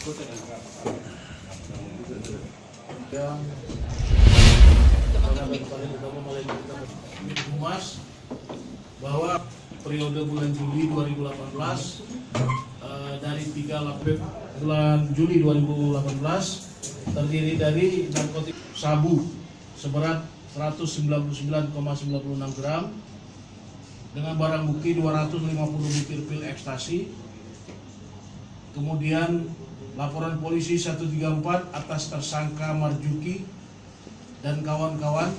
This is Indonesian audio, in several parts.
yang Humas bahwa periode bulan Juli 2018 dari 3 bulan Juli 2018 terdiri dari narkotik sabu seberat 199,96 gram dengan barang bukti 250 butir pil ekstasi. Kemudian laporan polisi 134 atas tersangka Marjuki dan kawan-kawan.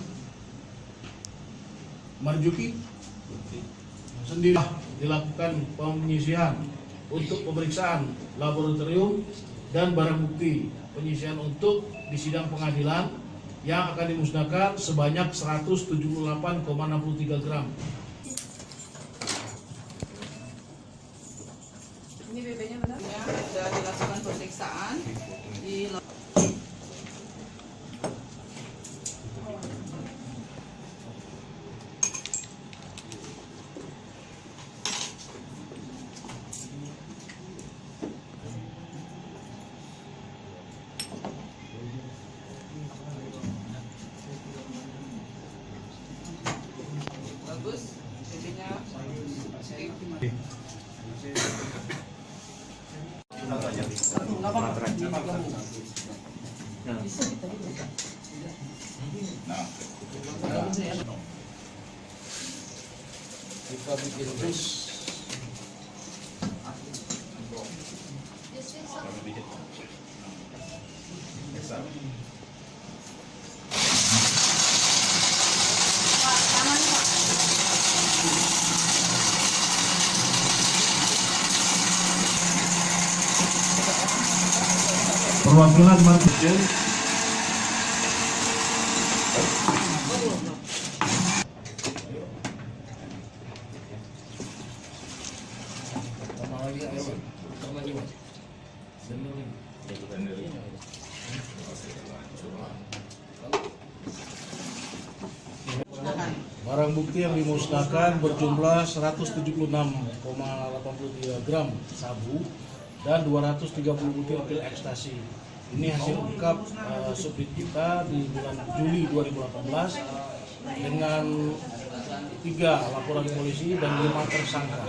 Marjuki sendiri dilakukan penyisihan untuk pemeriksaan laboratorium dan barang bukti penyisihan untuk di sidang pengadilan yang akan dimusnahkan sebanyak 178,63 gram. Ini BB-nya benar? Ya, sudah dilakukan pemeriksaan di bagus, BB-nya kita bikin jus. Perwakilan Marjuki barang bukti yang dimusnahkan berjumlah 176,83 gram sabu dan 230 butir pil ekstasi. Ini hasil ungkap subdit kita di bulan Juli 2018 dengan 3 laporan polisi dan 5 tersangka.